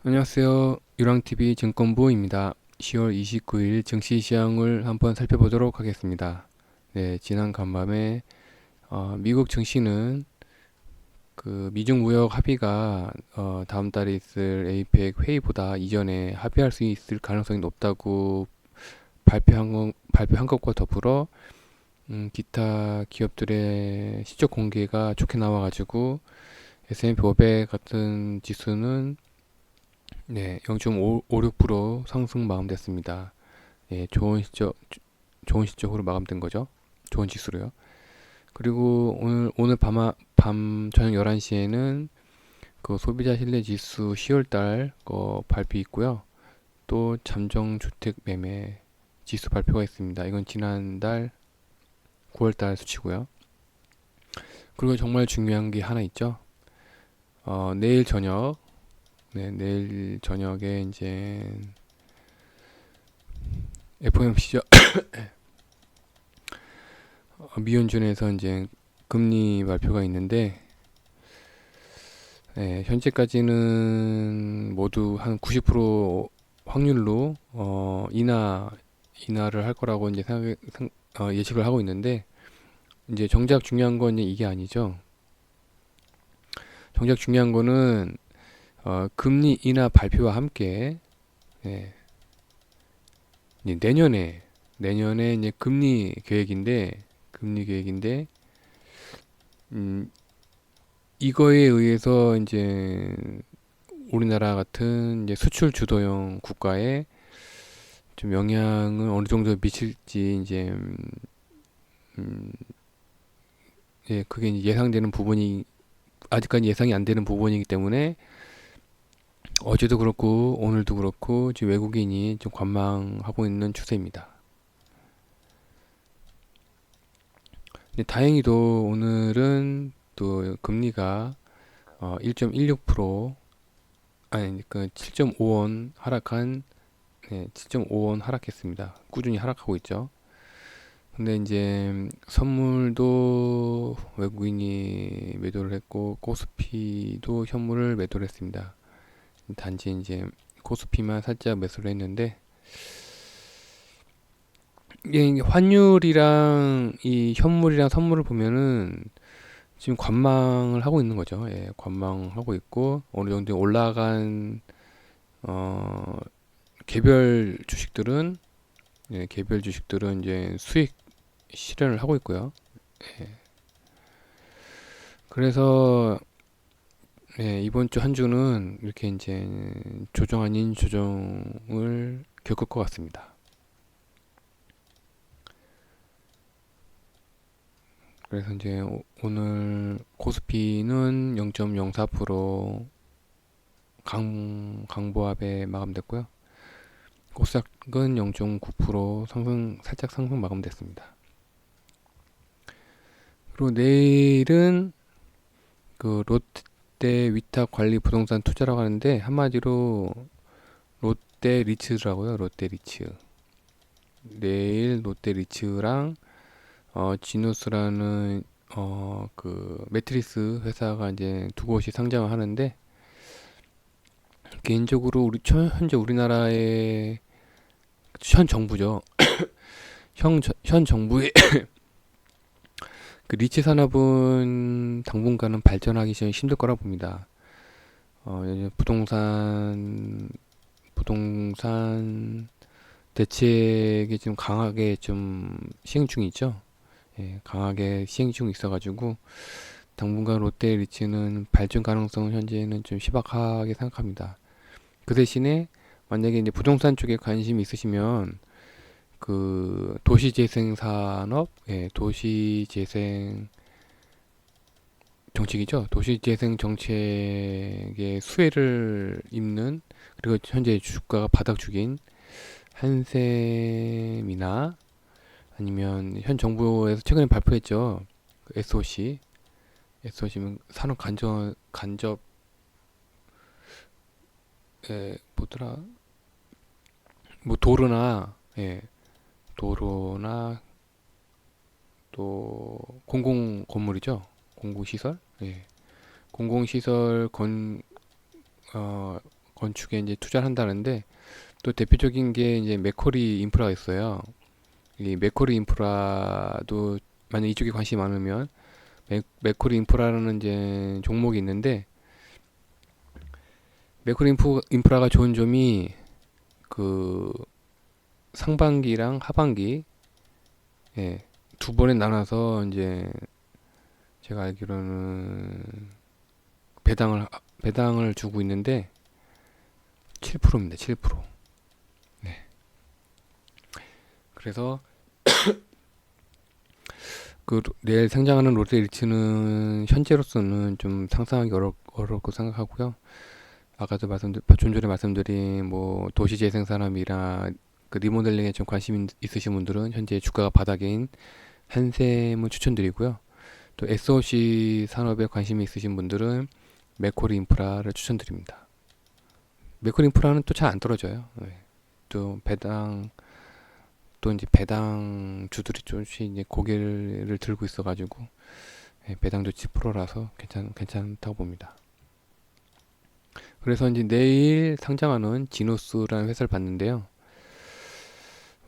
안녕하세요. 유랑TV 증권부입니다. 10월 29일 증시 시황을 한번 살펴보도록 하겠습니다. 네, 지난 간밤에 미국 증시는 그 미중 무역 합의가 다음 달에 있을 에이펙 회의보다 이전에 합의할 수 있을 가능성이 높다고 발표한 것과 더불어 기타 기업들의 실적 공개가 좋게 나와가지고 S&P 500 같은 지수는 네, 0.56% 상승 마감됐습니다. 예, 좋은 실적으로 마감된 거죠. 좋은 지수로요. 그리고 오늘 저녁 11시에는 그 소비자 신뢰 지수 10월 달 거 발표 있고요. 또 잠정 주택 매매 지수 발표가 있습니다. 이건 지난달 9월 달 수치고요. 그리고 정말 중요한 게 하나 있죠. 내일 저녁, 네, 내일 저녁에 이제 FOMC죠. 미연준에서 이제 금리 발표가 있는데 현재까지는 모두 한 90% 확률로 인하를 할 거라고 이제 예측을 하고 있는데 이제 정작 중요한 건 이제 이게 아니죠. 정작 중요한 거는 금리 인하 발표와 함께 예, 이제 내년에 이제 금리 계획인데 음, 이거에 의해서 이제 우리나라 같은 이제 수출 주도형 국가에 좀 영향을 어느 정도 미칠지 이제 음, 예, 그게 이제 예상되는 부분이 아직까지 예상이 안 되는 부분이기 때문에 어제도 그렇고 오늘도 그렇고 지금 외국인이 좀 관망하고 있는 추세입니다. 근데 다행히도 오늘은 또 금리가 1.16% 아니 그 7.5원 하락한 7.5원 하락했습니다. 꾸준히 하락하고 있죠. 근데 이제 선물도 외국인이 매도를 했고 코스피도 현물을 매도를 했습니다. 단지 이제 코스피만 살짝 매수를 했는데 이게 환율이랑 이 현물이랑 선물을 보면은 지금 관망을 하고 있는 거죠. 예, 관망하고 있고 어느 정도 올라간 어, 개별 주식들은 개별 주식들은 이제 수익 실현을 하고 있고요. 그래서 이번 주 한 주는 이렇게 이제 조정 아닌 조정을 겪을 것 같습니다. 그래서 이제 오늘 코스피는 0.04% 강보합에 마감됐고요. 코스닥은 0.9% 살짝 상승 마감됐습니다. 그리고 내일은 그 롯데 위탁 관리 부동산 투자라고 하는데 한마디로 롯데 리츠라고요. 롯데 리츠. 내일 롯데 리츠랑 지누스라는 그 매트리스 회사가 이제 두 곳이 상장을 하는데 개인적으로 현재 우리나라의 현 정부죠. 현 정부의 그 리츠 산업은 당분간은 발전하기 좀 힘들 거라 봅니다. 요즘 부동산 대책이 좀 강하게 좀 시행 중이 있죠. 예, 강하게 시행 중에 있어가지고 당분간 롯데 리츠는 발전 가능성은 현재는 좀 희박하게 생각합니다. 그 대신에 만약에 이제 부동산 쪽에 관심이 있으시면 그 도시재생 산업, 도시재생 정책이죠. 도시재생 정책의 수혜를 입는 그리고 현재 주가가 바닥 죽인 한샘이나 아니면 현 정부에서 최근에 발표했죠. 그 SOC는 산업 간접 뭐더라? 뭐 도로나 또 공공 건물이죠. 공공시설, 공공시설 어, 건축에 이제 투자를 한다는데, 또 대표적인 게 이제 맥쿼리 인프라가 있어요. 이 맥쿼리 인프라도 만약 이쪽에 관심이 많으면 맥쿼리 인프라라는 이제 종목이 있는데, 맥쿼리 인프라가 좋은 점이 그 상반기랑 하반기, 예, 두 번에 나눠서 이제 제가 알기로는 배당을 주고 있는데 7%입니다. 7%. 네. 그래서 그 내일 상장하는 롯데일츠는 현재로서는 좀 상상하기 어렵고 생각하고요. 아까도 좀 전에 말씀드린 뭐 도시재생산업이나 그 리모델링에 좀 관심 있으신 분들은 현재 주가가 바닥인 한샘을 추천드리고요. 또 SOC 산업에 관심이 있으신 분들은 맥쿼리 인프라를 추천드립니다. 맥쿼리 인프라는 또 잘 안 떨어져요. 네. 또 이제 배당 주들이 조금씩 이제 고개를 들고 있어가지고, 예, 배당도 10%라서 괜찮다고 봅니다. 그래서 이제 내일 상장하는 지노스라는 회사를 봤는데요.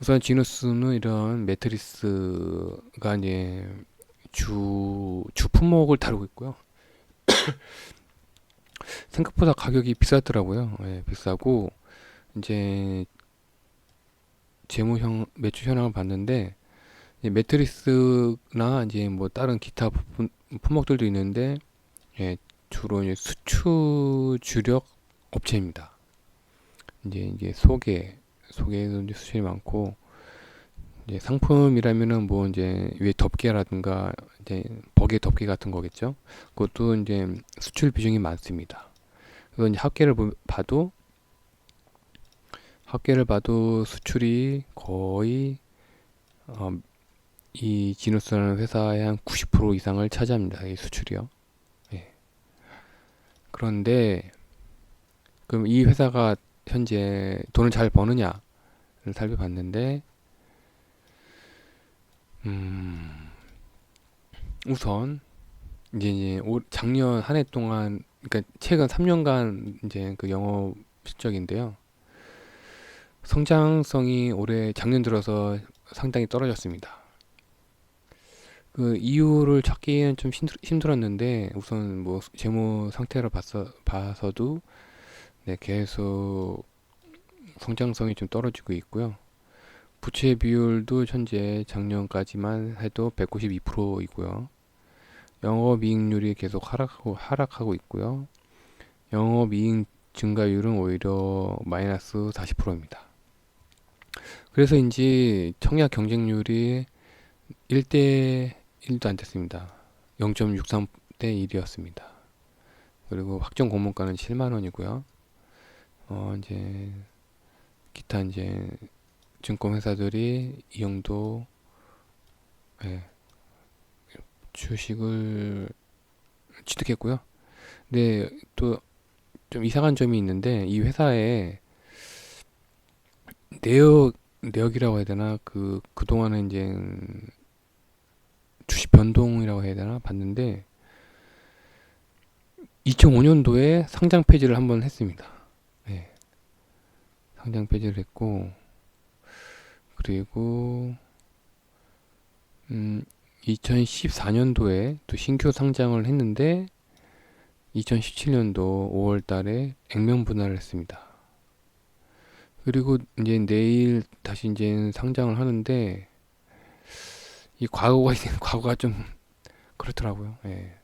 우선 지노스는 이런 매트리스가 이제 주 품목을 다루고 있고요. 생각보다 가격이 비싸더라고요. 예, 비싸고 이제 매출 현황을 봤는데, 이제 매트리스나 이제 뭐 다른 기타 품목들도 있는데, 예, 주로 이제 수출 주력 업체입니다. 이제 소개에도 이제 수출이 많고, 이제 상품이라면은 뭐 이제 위에 덮개라든가 이제 버개 덮개 같은 거겠죠. 그것도 이제 수출 비중이 많습니다. 그래서 이제 합계를 봐도 수출이 거의 어, 이 지누스라는 회사의 한 90% 이상을 차지합니다. 이 수출이요. 예. 그런데 그럼 이 회사가 현재 돈을 잘 버느냐를 살펴봤는데, 음, 우선 이제 작년 한 해 동안, 그러니까 최근 3년간 이제 그 영업 실적인데요. 성장성이 올해 작년 들어서 상당히 떨어졌습니다. 그 이유를 찾기에는 좀 힘들었는데, 우선 뭐 재무 상태를 봐서도 네, 계속 성장성이 좀 떨어지고 있고요. 부채 비율도 현재 작년까지만 해도 192%이고요. 영업이익률이 계속 하락하고 있고요. 영업이익 증가율은 오히려 마이너스 40%입니다. 그래서인지 청약 경쟁률이 1대 1도 안 됐습니다. 0.63대 1이었습니다. 그리고 확정 공모가는 7만 원이고요. 이제 기타 이제 증권 회사들이 이 정도, 예, 주식을 취득했고요. 근데 또 좀 이상한 점이 있는데, 이 회사에 내역이라고 해야 되나, 그동안에 이제 주식 변동이라고 해야 되나 봤는데, 2005년도에 상장 폐지를 한번 했습니다. 네, 상장 폐지를 했고, 그리고 2014년도에 또 신규 상장을 했는데 2017년도 5월 달에 액면 분할을 했습니다. 그리고 이제 내일 다시 이제 상장을 하는데, 이 과거가 좀 그렇더라고요. 예.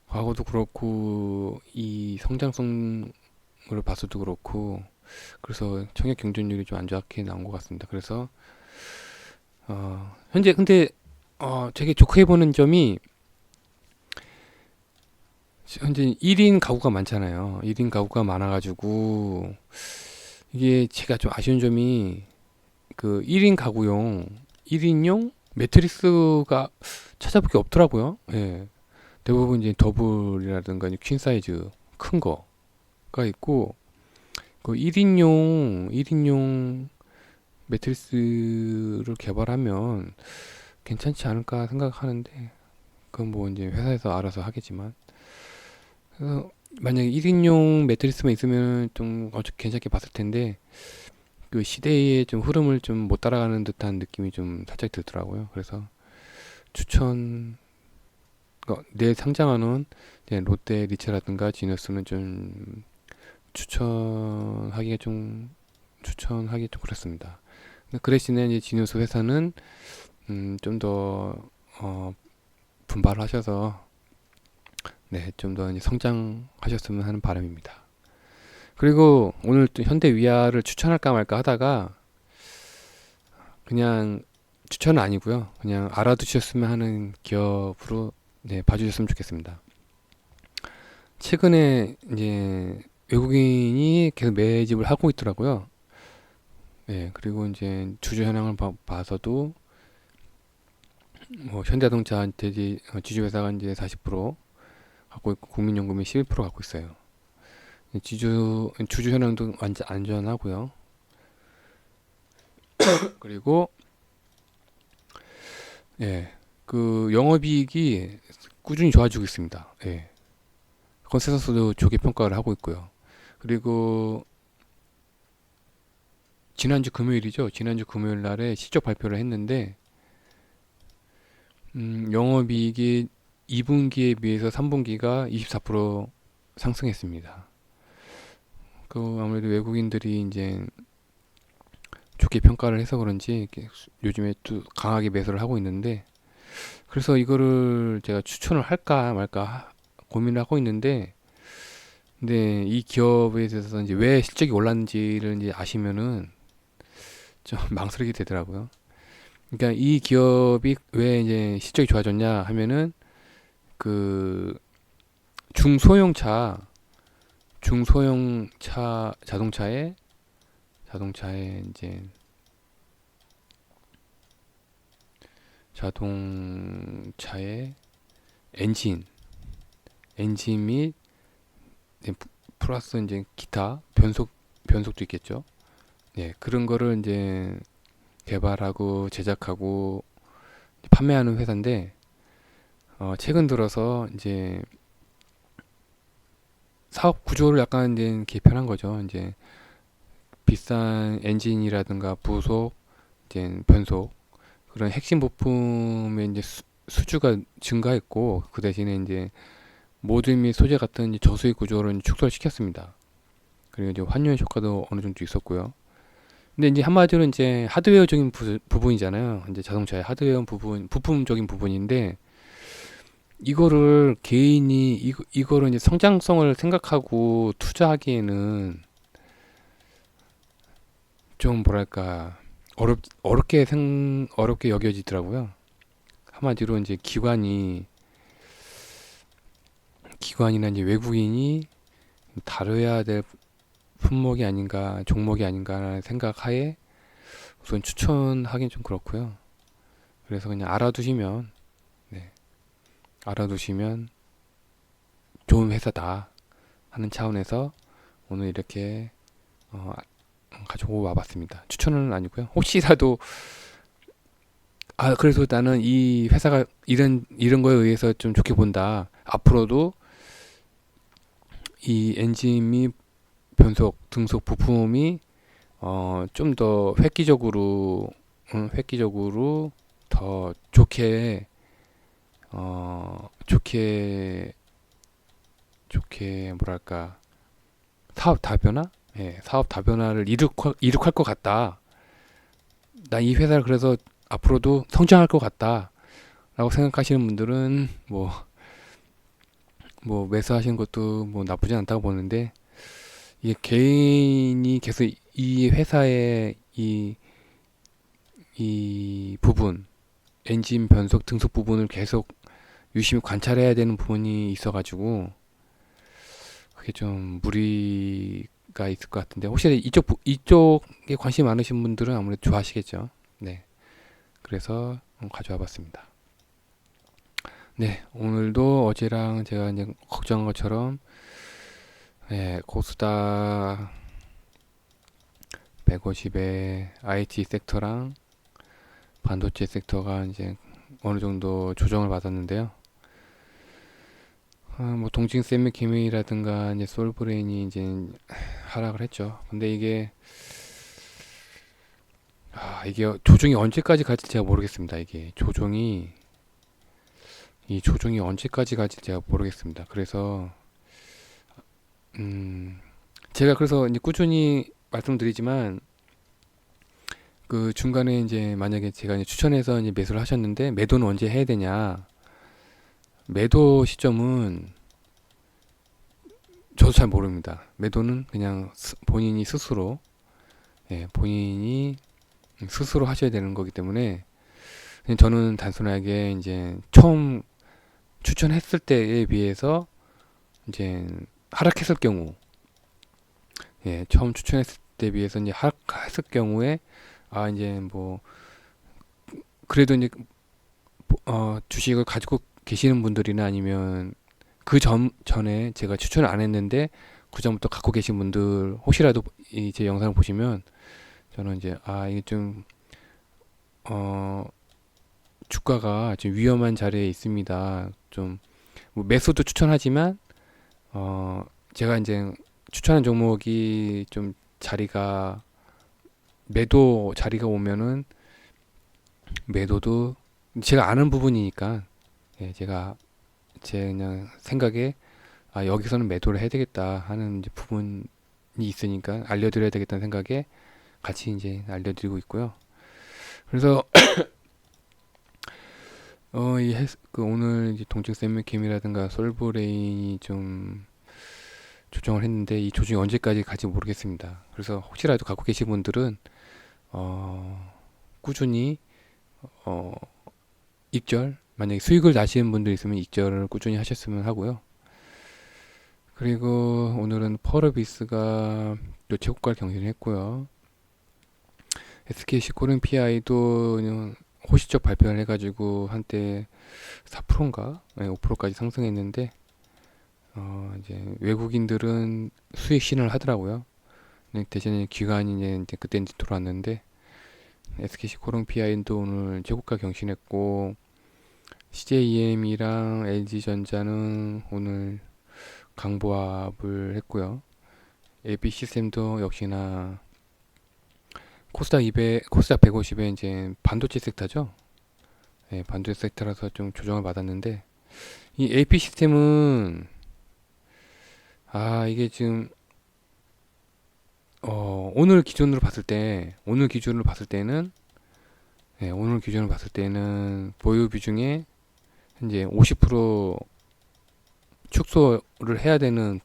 과거도 그렇고 이 성장성을 봐서도 그렇고, 그래서 청약 경쟁률이 좀 안 좋게 나온 것 같습니다. 그래서 현재 근데 되게 좋게 보는 점이, 현재 1인 가구가 많잖아요. 1인 가구가 많아가지고 이게 제가 좀 아쉬운 점이, 그 1인용 매트리스가 찾아볼 게 없더라고요. 예. 대부분 이제 더블이라든가 퀸 사이즈 큰 거가 있고, 그 1인용 매트리스를 개발하면 괜찮지 않을까 생각하는데, 그건 뭐 이제 회사에서 알아서 하겠지만, 그래서 만약에 1인용 매트리스만 있으면 좀 괜찮게 봤을 텐데 그 시대의 좀 흐름을 좀 못 따라가는 듯한 느낌이 좀 살짝 들더라고요. 그래서 추천, 내일 상장하는 롯데 리츠라든가 지너스는 좀 추천하기가 좀 추천하기 좀 그렇습니다. 그 대신에 이제 지누스 회사는 좀 더 분발하셔서 좀 더 성장하셨으면 하는 바람입니다. 그리고 오늘 또 현대 위아를 추천할까 말까 하다가 그냥 추천은 아니고요. 그냥 알아두셨으면 하는 기업으로 봐주셨으면 좋겠습니다. 최근에 이제 외국인이 계속 매집을 하고 있더라고요. 그리고 이제 주주 현황을 봐서도 뭐 현대자동차한테 지주 회사가 이제 40% 갖고 있고 국민연금이 11% 갖고 있어요. 주주 현황도 완전 안전하고요. 그리고 그 영업이익이 꾸준히 좋아지고 있습니다. 컨센서스도 좋게 평가를 하고 있고요. 그리고 지난주 금요일이죠. 지난주 금요일 날에 실적 발표를 했는데 영업이익이 2분기에 비해서 3분기가 24% 상승했습니다. 그 아무래도 외국인들이 이제 좋게 평가를 해서 그런지 요즘에 또 강하게 매수를 하고 있는데 그래서 이거를 제가 추천을 할까 말까 고민을 하고 있는데 근데 이 기업에 대해서 이제 왜 실적이 올랐는지를 이제 아시면은 좀 망설이게 되더라고요. 그러니까 이 기업이 왜 이제 실적이 좋아졌냐 하면은 그 중소형차 자동차에 이제 자동차의 엔진 및 플러스 이제 기타 변속도 있겠죠. 그런 거를 이제 개발하고 제작하고 판매하는 회사인데 최근 들어서 이제 사업 구조를 약간 이제 개편한 거죠. 이제 비싼 엔진이라든가 부속, 이제 변속 그런 핵심 부품의 이제 수주가 증가했고 그 대신에 이제 모듈 및 소재 같은 이제 저수익 구조를 이제 축소를 시켰습니다. 그리고 이제 환율 효과도 어느 정도 있었고요. 근데 이제 한마디로 이제 하드웨어적인 부분이잖아요. 이제 자동차의 하드웨어 부품적인 부분인데 이거를 개인이 이거를 이제 성장성을 생각하고 투자하기에는 좀 뭐랄까 어렵게 여겨지더라고요. 한마디로 이제 기관이나 이제 외국인이 다뤄야 될 품목이 아닌가 종목이 아닌가라는 생각하에 우선 추천하긴 좀 그렇고요. 그래서 그냥 네, 알아두시면 좋은 회사다 하는 차원에서 오늘 이렇게 가지고 와봤습니다. 추천은 아니고요. 혹시라도 그래서 나는 이 회사가 이런 거에 의해서 좀 좋게 본다. 앞으로도 이 엔진 및 변속 등속 부품이 좀 더 획기적으로 더 좋게 뭐랄까 사업 다변화? 사업 다변화를 이룩할 것 같다. 나 이 회사를 그래서 앞으로도 성장할 것 같다. 라고 생각하시는 분들은 뭐 매수하시는 것도 뭐 나쁘지 않다고 보는데 이게 개인이 계속 이 회사의 이 부분 엔진 변속 등속 부분을 계속 유심히 관찰해야 되는 부분이 있어가지고 그게 좀 무리가 있을 것 같은데 혹시 이쪽에 관심 많으신 분들은 아무래도 좋아하시겠죠. 네, 그래서 가져와 봤습니다. 네, 오늘도 어제랑 제가 이제 걱정한 것처럼 코스닥 150의 IT 섹터랑 반도체 섹터가 이제 어느 정도 조정을 받았는데요. 뭐 동진 샘미 김이라든가 이제 솔브레인이 이제 하락을 했죠. 근데 이게 조정이 언제까지 갈지 제가 모르겠습니다. 이 조정이 언제까지 갈지 제가 모르겠습니다. 그래서 음 제가 그래서 이제 꾸준히 말씀드리지만 그 중간에 이제 만약에 제가 이제 추천해서 이제 매수를 하셨는데 매도는 언제 해야 되냐? 매도 시점은 저도 잘 모릅니다. 매도는 그냥 본인이 스스로 본인이 스스로 하셔야 되는 거기 때문에 그냥 저는 단순하게 이제 처음 추천했을 때에 비해서 이제 하락했을 경우 처음 추천했을 때 비해서 이제 하락했을 경우에 이제 뭐 그래도 이제 주식을 가지고 계시는 분들이나 아니면 그 전에 제가 추천을 안 했는데 그 전부터 갖고 계신 분들 혹시라도 이 제 영상을 보시면 저는 이제 이게 좀 주가가 좀 위험한 자리에 있습니다. 좀뭐 매수도 추천하지만 제가 이제 추천한 종목이 좀 자리가 매도 자리가 오면은 매도도 제가 아는 부분이니까 제가 제 그냥 생각에 여기서는 매도를 해야 되겠다 하는 이제 부분이 있으니까 알려드려야 되겠다는 생각에 같이 이제 알려드리고 있고요. 그래서 그 오늘 이제 동직 샘미캠이라든가 솔브레인이 좀 조정을 했는데 이 조정이 언제까지 갈지 모르겠습니다. 그래서 혹시라도 갖고 계신 분들은 꾸준히 어, 익절 만약에 수익을 나시는 분들 있으면 익절을 꾸준히 하셨으면 하고요. 그리고 오늘은 펄어비스가 또 최고가를 경신했고요. SKC 코린 PI도 호시적 발표를 해가지고 한때 4%인가 5%까지 상승했는데 이제 외국인들은 수익 신을 하더라고요. 대신에 기관이 이제 그때 이제 들어왔는데 SKC 코린 PI도 오늘 최고가 경신했고 CJEM이랑 LG전자는 오늘 강보합을 했고요. AB시스템도 역시나 코스닥 200, 코스닥 150에 이제 반도체 섹터죠. 반도체 섹터라서 좀 조정을 받았는데 이 AP 시스템은 이게 지금 오늘 기준으로 봤을 때는 오늘 기준으로 봤을 때는 보유 비중에 현재 50% 축소를 해야 되는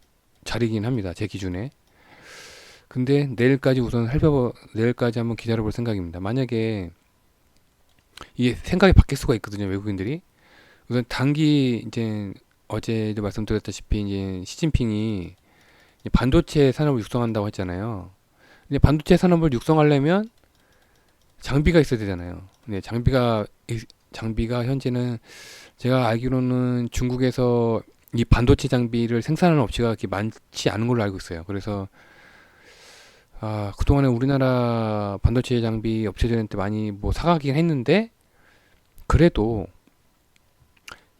자리긴 합니다. 제 기준에. 근데 내일까지 우선 내일까지 한번 기다려 볼 생각입니다. 만약에 이게 생각이 바뀔 수가 있거든요. 외국인들이. 우선 단기 이제 어제도 말씀드렸다시피 이제 시진핑이 반도체 산업을 육성한다고 했잖아요. 근데 반도체 산업을 육성하려면 장비가 있어야 되잖아요. 근데 장비가 현재는 제가 알기로는 중국에서 이 반도체 장비를 생산하는 업체가 그렇게 많지 않은 걸로 알고 있어요. 그래서 그동안에 우리나라 반도체 장비 업체들한테 많이 뭐 사가긴 했는데 그래도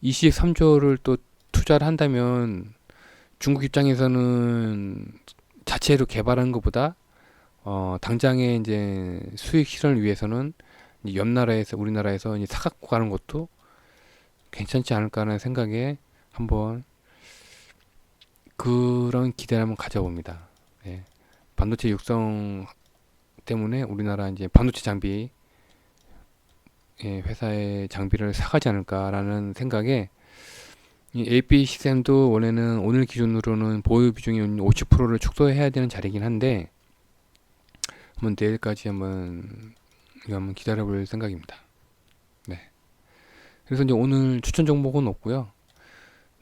23조를 또 투자를 한다면 중국 입장에서는 자체로 개발하는 것보다 당장의 이제 수익 실현을 위해서는 이제 옆 나라에서 우리나라에서 이제 사갖고 가는 것도 괜찮지 않을까 하는 생각에 한번 그런 기대를 한번 가져봅니다. 예. 반도체 육성 때문에 우리나라 이제 반도체 장비 회사의 장비를 사가지 않을까라는 생각에 이 AP 시스템도 원래는 오늘 기준으로는 보유 비중이 50%를 축소해야 되는 자리긴 한데 한번 내일까지 한번 기다려볼 생각입니다. 네. 그래서 이제 오늘 추천 종목은 없고요.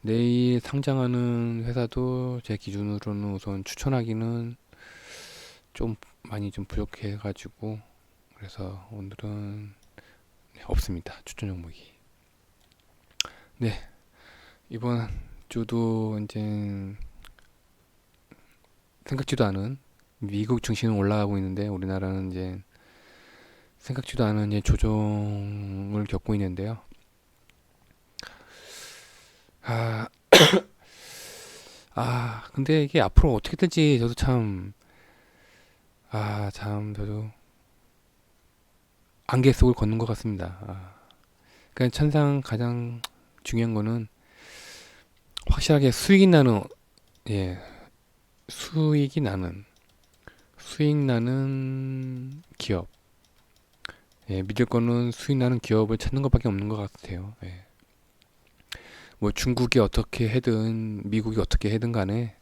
내일 상장하는 회사도 제 기준으로는 우선 추천하기는 좀 많이 좀 부족해가지고 그래서 오늘은 없습니다. 추천 종목이. 네. 이번 주도 이제 생각지도 않은 미국 증시는 올라가고 있는데 우리나라는 이제 생각지도 않은 이제 조정을 겪고 있는데요. 아, 근데 이게 앞으로 어떻게 될지 저도 참, 저도 안개 속을 걷는 것 같습니다. 그러니까 천상 가장 중요한 거는 확실하게 수익이 나는, 예, 수익이 나는, 수익 나는 기업. 예, 믿을 거는 수익 나는 기업을 찾는 것밖에 없는 것 같아요. 예. 뭐 중국이 어떻게 해든 미국이 어떻게 해든 간에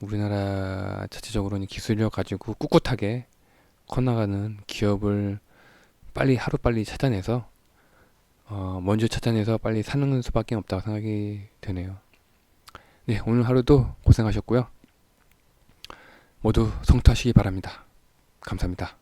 우리나라 자체적으로는 기술력 가지고 꿋꿋하게 커나가는 기업을 빨리 하루빨리 찾아내서 먼저 찾아내서 빨리 사는 수밖에 없다고 생각이 드네요. 네, 오늘 하루도 고생하셨고요. 모두 성투하시기 바랍니다. 감사합니다.